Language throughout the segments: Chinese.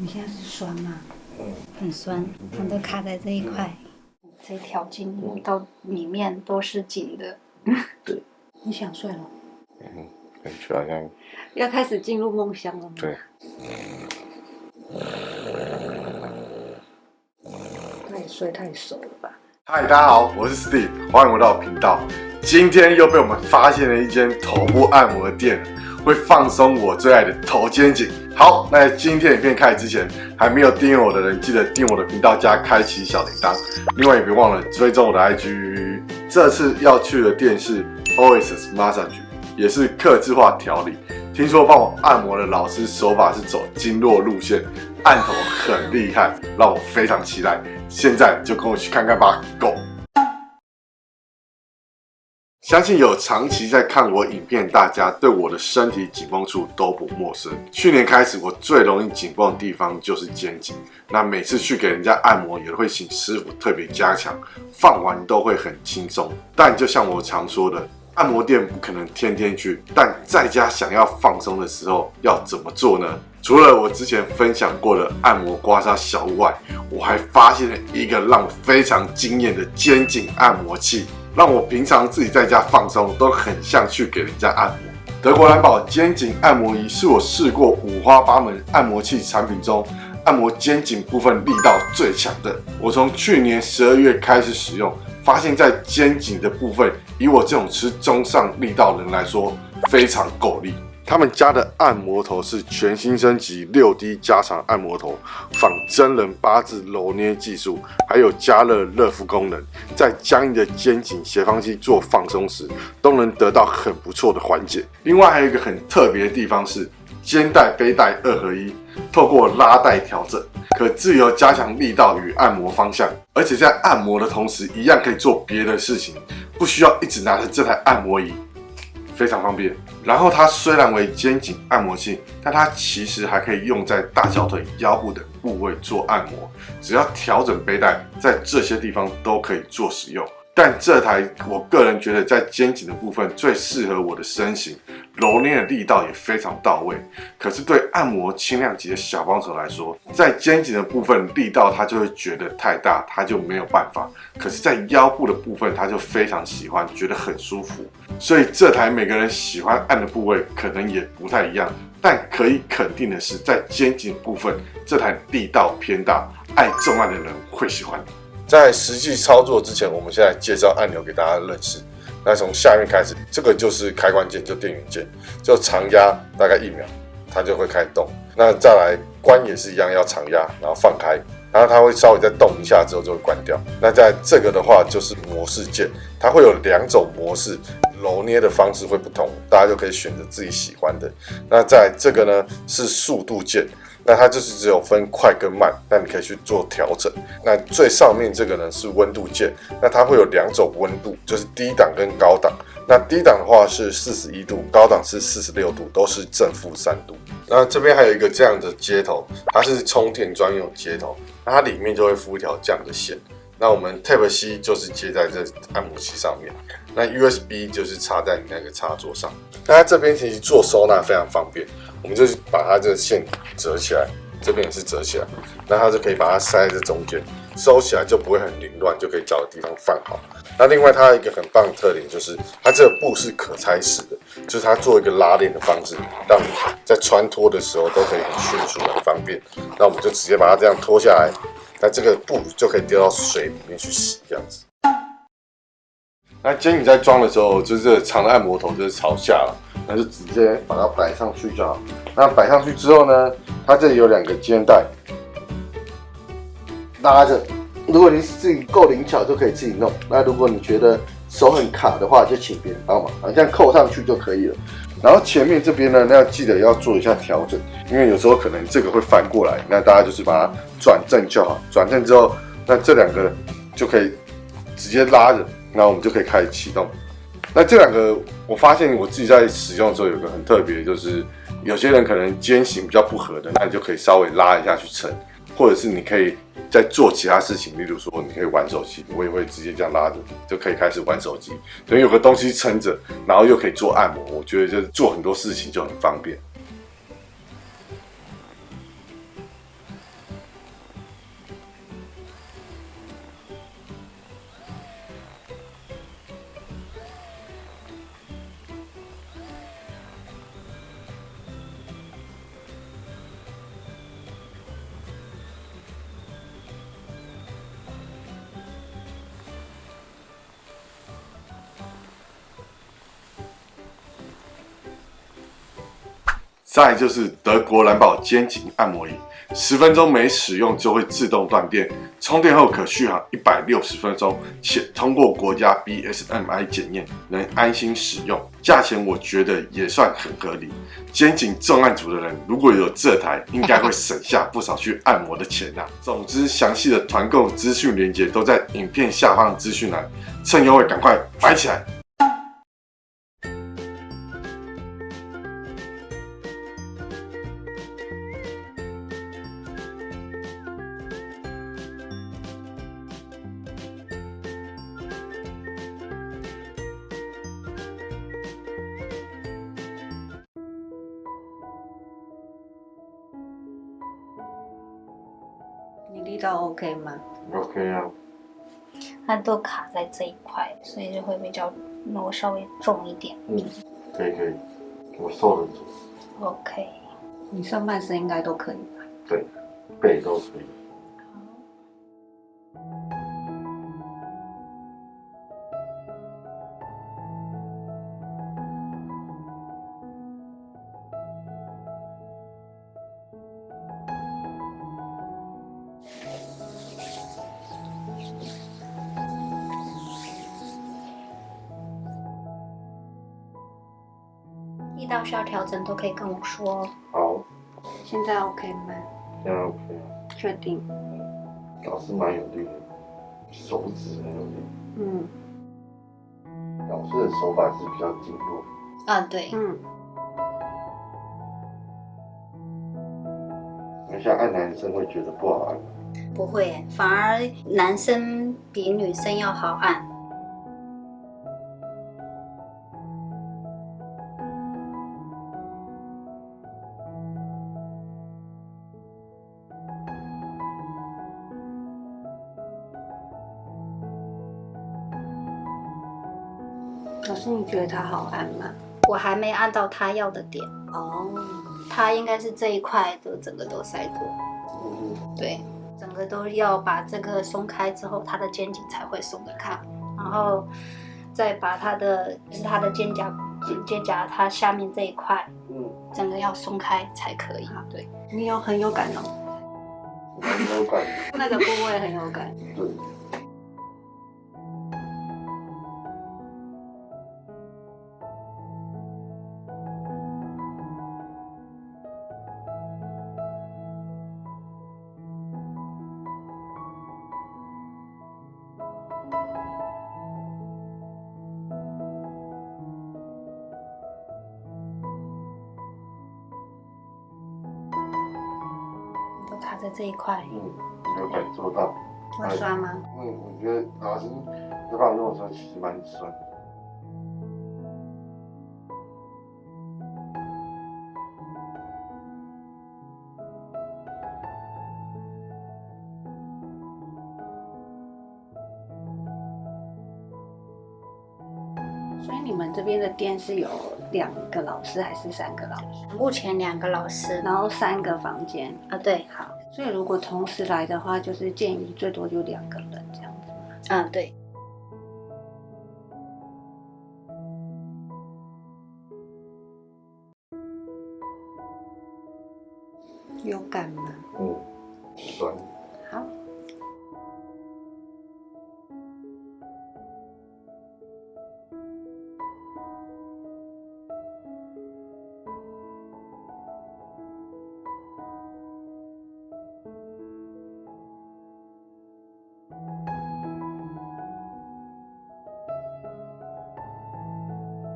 你现在是酸吗？很酸，它都卡在这一块。这条筋到里面都是紧的。对。你想睡了？感觉好像要开始进入梦乡了吗？对。他也睡太熟了吧？嗨，大家好，我是 Steve， 欢迎回到我频道。今天又被我们发现了一间头部按摩的店，会放松我最爱的头肩颈。好，那在今天影片开始之前，还没有订阅我的人，记得订阅我的频道加开启小铃铛。另外也别忘了追踪我的 IG。这次要去的店是 Oasis Massage， 也是客制化调理。听说帮我按摩的老师手法是走经络路线，按头很厉害，让我非常期待。现在就跟我去看看吧 ，Go！ 相信有长期在看我影片，大家对我的身体紧绷处都不陌生。去年开始，我最容易紧绷的地方就是肩颈。那每次去给人家按摩，也会请师傅特别加强，放完都会很轻松。但就像我常说的，按摩店不可能天天去，但在家想要放松的时候，要怎么做呢？除了我之前分享过的按摩刮痧小物外，我还发现了一个让我非常惊艳的肩颈按摩器。让我平常自己在家放松都很像去给人家按摩。德国蓝宝肩颈按摩仪是我试过五花八门按摩器产品中按摩肩颈部分力道最强的。我从去年12月开始使用，发现在肩颈的部分，以我这种吃中上力道的人来说，非常够力。他们家的按摩头是全新升级6D 加长按摩头，仿真人8字揉捏技术，还有加热敷功能，在僵硬的肩颈斜方肌做放松时，都能得到很不错的缓解。另外还有一个很特别的地方是，肩带背带2合一，透过拉带调整，可自由加强力道与按摩方向，而且在按摩的同时，一样可以做别的事情，不需要一直拿着这台按摩仪。非常方便。然后它虽然为肩颈按摩器，但它其实还可以用在大小腿、腰部等部位做按摩，只要调整背带，在这些地方都可以做使用。但这台我个人觉得在肩颈的部分最适合我的身形，揉捏的力道也非常到位。可是对按摩轻量级的小帮手来说，在肩颈的部分力道他就会觉得太大，他就没有办法。可是在腰部的部分他就非常喜欢，觉得很舒服。所以这台每个人喜欢按的部位可能也不太一样，但可以肯定的是，在肩颈部分这台力道偏大，爱重按的人会喜欢。在实际操作之前，我们现在介绍按钮给大家认识。那从下面开始，这个就是开关键，就电源键，就长压大概1秒，它就会开始动。那再来关也是一样，要长压，然后放开，然后它会稍微再动一下之后就会关掉。那在这个的话就是模式键，它会有2种模式，揉捏的方式会不同，大家就可以选择自己喜欢的。那在这个呢是速度键。那它就是只有分快跟慢，那你可以去做调整。那最上面这个呢是温度键，那它会有2种温度，就是低档跟高档。那低档的话是41度，高档是46度，都是正负3度。那这边还有一个这样的接头，它是充电专用接头，那它里面就会附一条这样的线。那我们 Type C 就是接在这按摩器上面，那 USB 就是插在你那个插座上。那它这边其实做收纳非常方便，我们就是把它这个线折起来，这边也是折起来，那它就可以把它塞在这中间，收起来就不会很凌乱，就可以找个地方放好。那另外它有一个很棒的特点，就是它这个布是可拆式的，就是它做一个拉链的方式，让你在穿脱的时候都可以很迅速、很方便。那我们就直接把它这样脱下来。那这个布就可以丢到水里面去洗，这样子。那肩颈在装的时候，就是这个长的按摩头就是朝下了，那就直接把它摆上去就好。那摆上去之后呢，它这里有2个肩带，拉着。如果你自己够灵巧，就可以自己弄。那如果你觉得手很卡的话，就请别人帮忙，这样扣上去就可以了。然后前面这边呢，那要记得要做一下调整，因为有时候可能这个会翻过来，那大家就是把它转正就好。转正之后，那这2个就可以直接拉着，然后我们就可以开始启动。那这2个，我发现我自己在使用的时候有个很特别，就是有些人可能肩型比较不合的，那你就可以稍微拉一下去撑，或者是你可以在做其他事情，例如说你可以玩手机，我也会直接这样拉着，就可以开始玩手机。等于有个东西撑着，然后又可以做按摩，我觉得就是做很多事情就很方便。再来就是德国蓝宝肩颈按摩仪，10分钟没使用就会自动断电，充电后可续航160分钟，且通过国家 BSMI 检验，能安心使用。价钱我觉得也算很合理。肩颈重案组的人如果有这台，应该会省下不少去按摩的钱啊。总之，详细的团购资讯连结都在影片下方资讯栏，趁优惠赶快买起来！你力道 OK 吗？ OK 啊，它都卡在这一块，所以就会比较稍微重一点。可以，我受得住， OK， 你上半身应该都可以吧？对，背都可以。力道需要调整都可以跟我说。好，现在 OK 吗？这样 OK 啊。确定？老师蛮有力的，手指很有力。嗯老师的手法是比较经络。啊，对，嗯，那像按男生会觉得不好按吗？不会耶，反而男生比女生要好按。老师，你觉得它好按吗？我还没按到他要的点，哦，他应该是这一块都整个都塞住。对，整个都要把这个松开之后，他的肩颈才会松得开，然后再把他的就是他的肩胛它下面这一块，整个要松开才可以。对，你很有感哦，很有感。那个部位很有感。对。都卡在这一块。有感受到。会酸吗？我觉得老师在帮我用的时候其实蛮酸的。所以你们这边的店是有2个老师还是3个老师？目前2个老师，然后3个房间。啊，对，好，所以如果同时来的话，就是建议最多就2个人这样子嘛。嗯，对。有感吗？酸。好。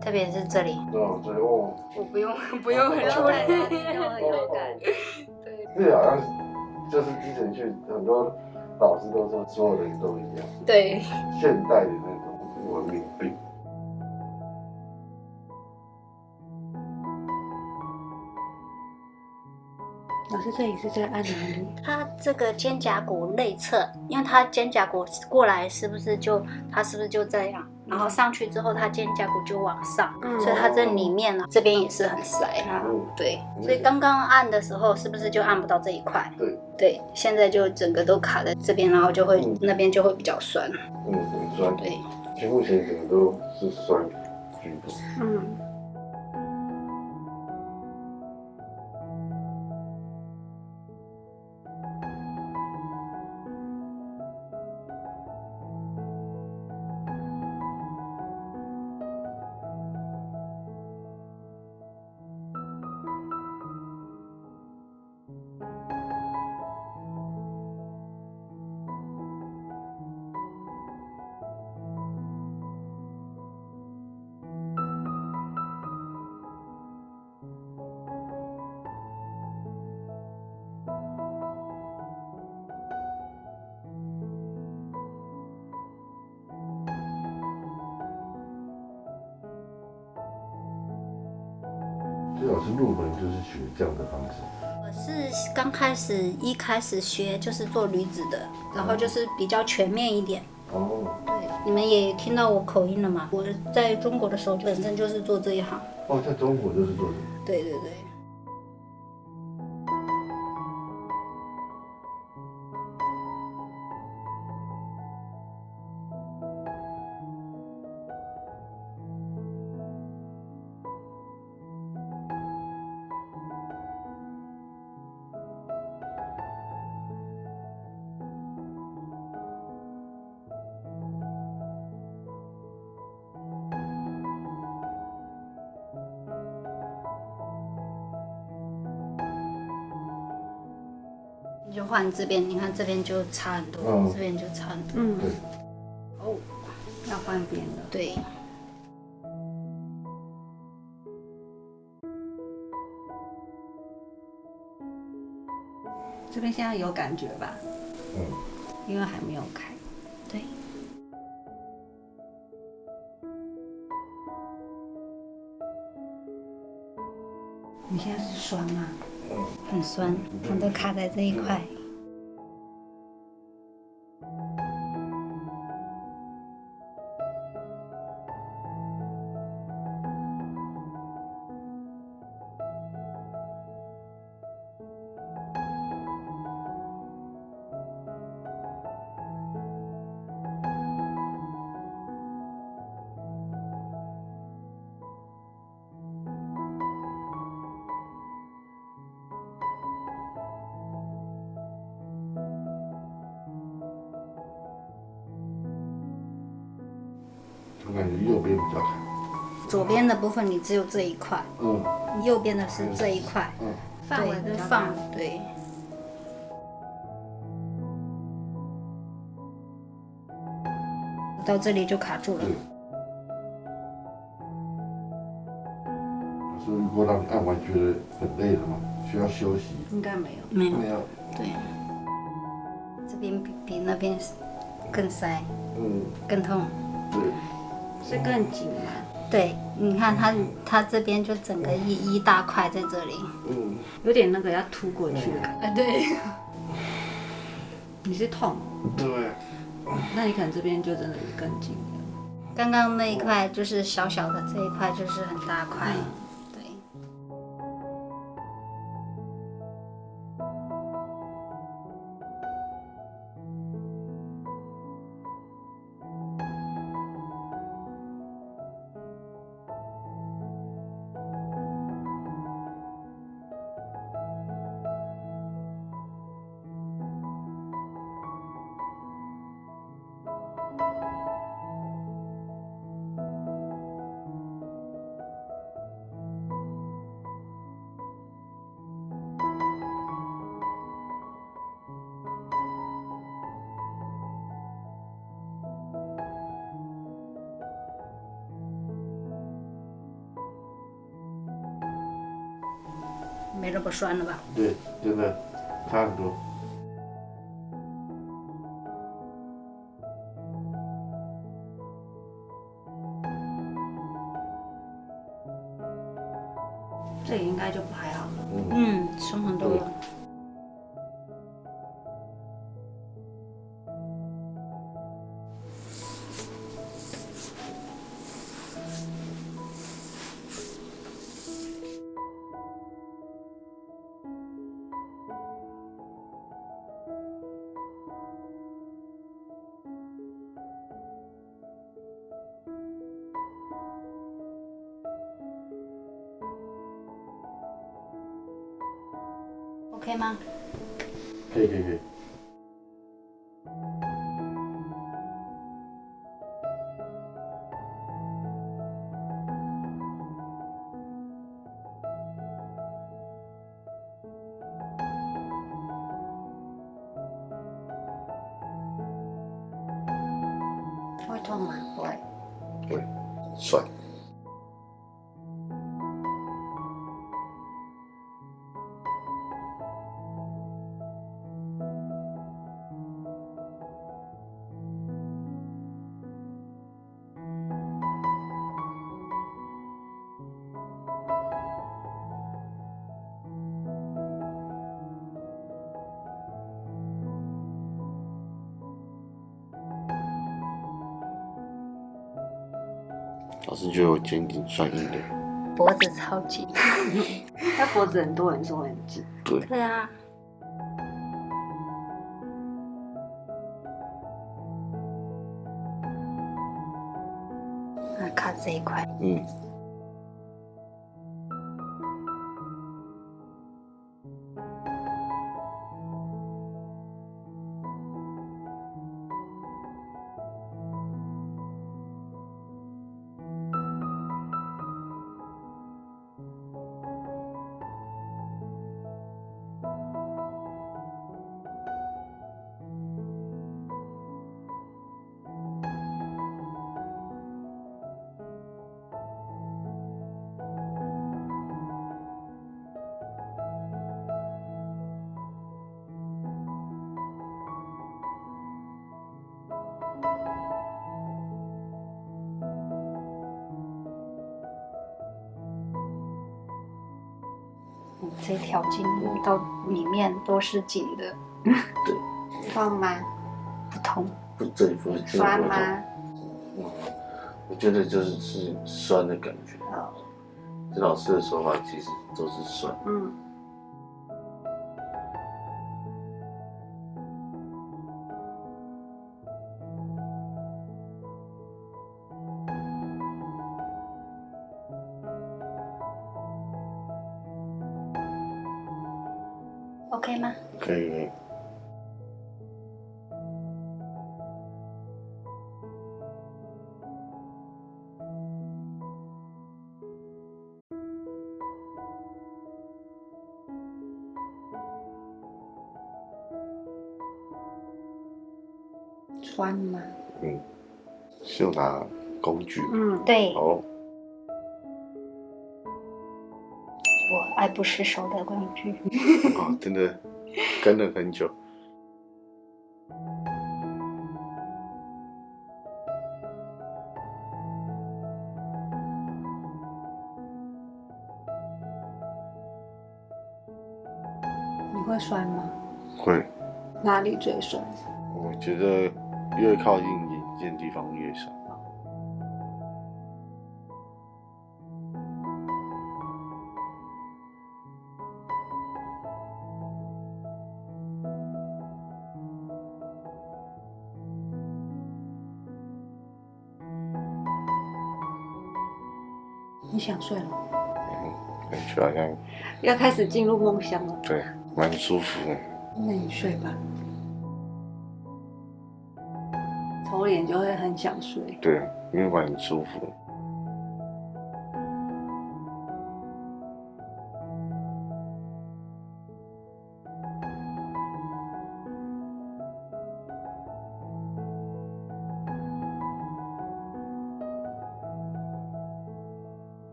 特别是这里，最后我不用很出来，很有感。对这好像就是之前去很多老师都说所有人都一样，对，现代的那种文明病。老师，这里是在按哪里？它这个肩胛骨内侧，因为它肩胛骨过来是不是就这样，然后上去之后，它肩胛骨就往上，所以它这里面呢，这边也是很塞。对，所以刚刚按的时候是不是就按不到这一块？对，现在就整个都卡在这边，然后就会那边就会比较酸。很酸。对，其实目前整个都是酸居多。最老师入门就是学这样的方式。我是一开始学就是做驴子的，然后就是比较全面一点。哦，对，你们也听到我口音了嘛？我在中国的时候本身就是做这一行。哦，在中国就是做这个。对对对。你就换这边，你看这边就差很多，这边就差很多。嗯，对。哦，要换边了。对。这边现在有感觉吧？嗯。因为还没有开。对。你现在是酸吗？很酸，它都卡在这一块。我感觉右边比较卡。左边的部分你只有这一块，嗯。右边的是这一块。嗯。范围对，比较放大。对。到这里就卡住了。老师，如果让你按完觉得很累了吗？需要休息？应该没有。没有。没有。对。这边比那边更塞，嗯。更痛。对。是更紧吗？对，你看它这边就整个一大块在这里。嗯。有点那个要突过去的感觉。对。你是痛？对。那你可能这边就真的更紧了。刚刚那一块就是小小的，这一块就是很大块。对。没那么酸了吧？对，真的差很多。这里应该就不还好了。嗯，松很多了。OK 吗？可以可以可以。会痛吗？不会。会，帅。老师觉得我肩颈算硬的。脖子超级。他脖子很多人说很直。对，对啊。卡这一块。这条筋到里面都是紧的。对。痛吗？不痛。不，这里不会酸吗？我觉得就是酸的感觉。这老师的手法其实都是酸。OK 吗？可以。酸吗？是有拿工具。对。哦。我爱不释手的工具。真的跟了很久。你会酸吗？会。哪里最酸？我觉得越靠近眼睛的地方越酸。你想睡了？感觉好像要开始进入梦乡了。对，蛮舒服的。那你睡吧。头脸就会很想睡。对，因为蛮舒服的。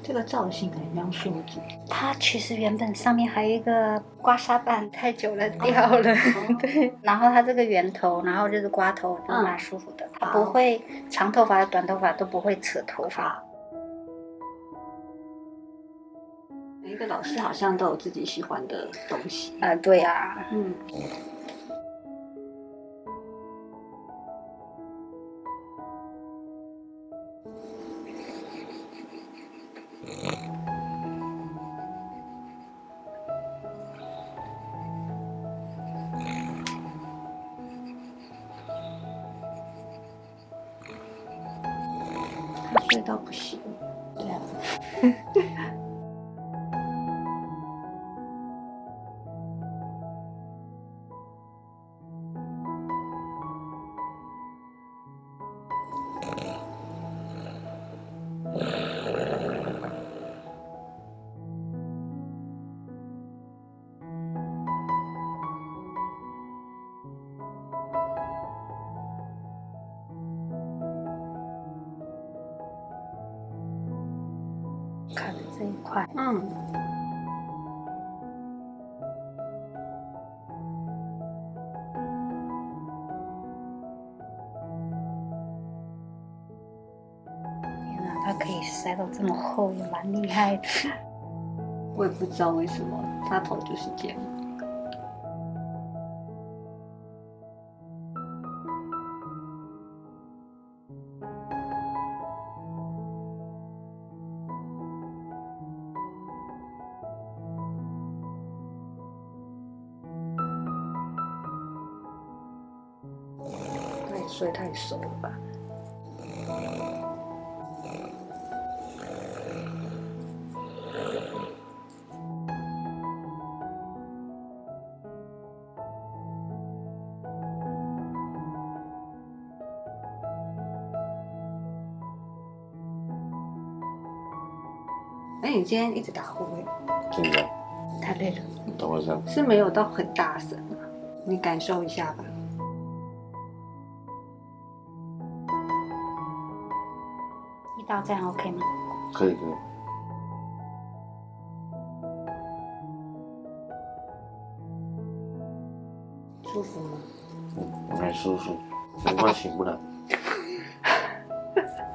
这个造型很像梳子。它其实原本上面还有一个刮痧板，太久了掉了。对，然后它这个圆头，然后就是刮头，就蛮舒服的。它不会长头发、短头发都不会扯头发。每一个老师好像都有自己喜欢的东西。对啊。他睡到不行。对啊，卡在这一块。天哪，它可以塞到这么厚，也蛮厉害的。我也不知道为什么他头就是这样。他也睡太熟了吧？哎，你今天一直打呼哎，真的，太累了。等我一下。是没有到很大声啊，你感受一下吧。一刀这样 OK 吗？可以。舒服吗？蛮舒服，难怪醒不来。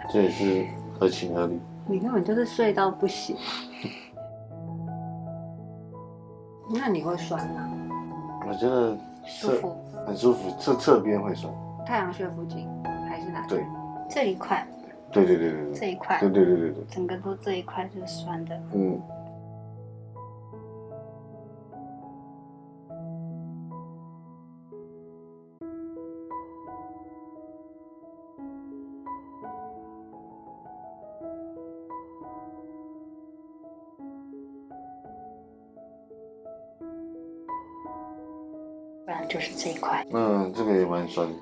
这也是合情合理。你根本就是睡到不行。那你会酸吗？我觉得舒服。很舒服，侧边会酸。太阳穴附近还是哪里？对，这一块，对，这一块，对，整个都这一块就是酸的。嗯。不然就是这一块。这个也蛮酸的。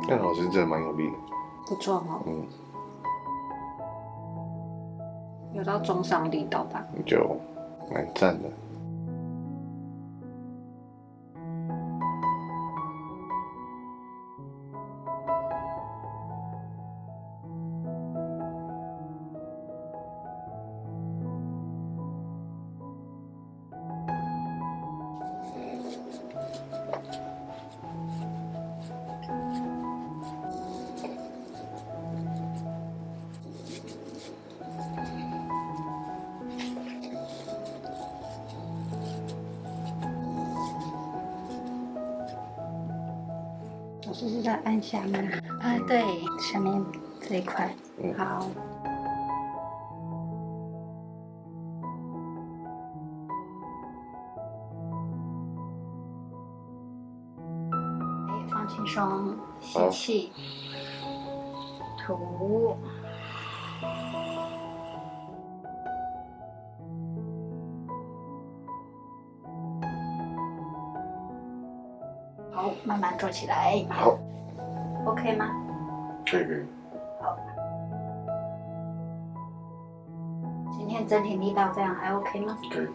但老师真的蛮有力的。不错哦。嗯。有到中上力道吧？就蛮赞的。老师是在按下面。啊，对，下面这一块。好。放轻松，吸气，吐。好，慢慢坐起来。好 ，OK 吗？可以。好。今天整体力道这样还 OK 吗？可以。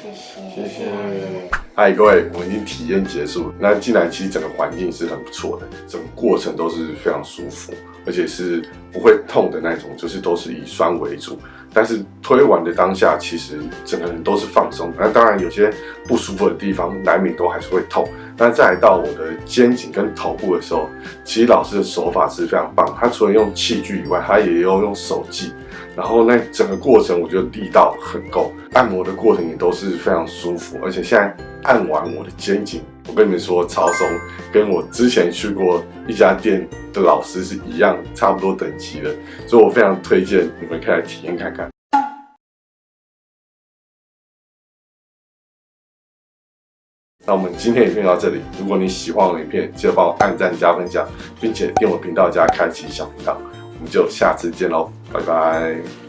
谢谢。嗨，各位，我们已经体验结束。那进来其实整个环境是很不错的，整个过程都是非常舒服，而且是不会痛的那种，就是都是以酸为主。但是推完的当下，其实整个人都是放松的。那当然有些不舒服的地方，难免都还是会痛。但再来到我的肩颈跟头部的时候，其实老师的手法是非常棒。他除了用器具以外，他也有用手技。然后那整个过程，我觉得力道很够，按摩的过程也都是非常舒服。而且现在按完我的肩颈，我跟你们说，超松，跟我之前去过一家店的老师是一样，差不多等级的，所以我非常推荐你们可以来体验看看。那我们今天影片到这里，如果你喜欢我的影片，记得帮我按赞加分享，并且订我频道加开启小铃铛。我们就下次见喽，拜拜。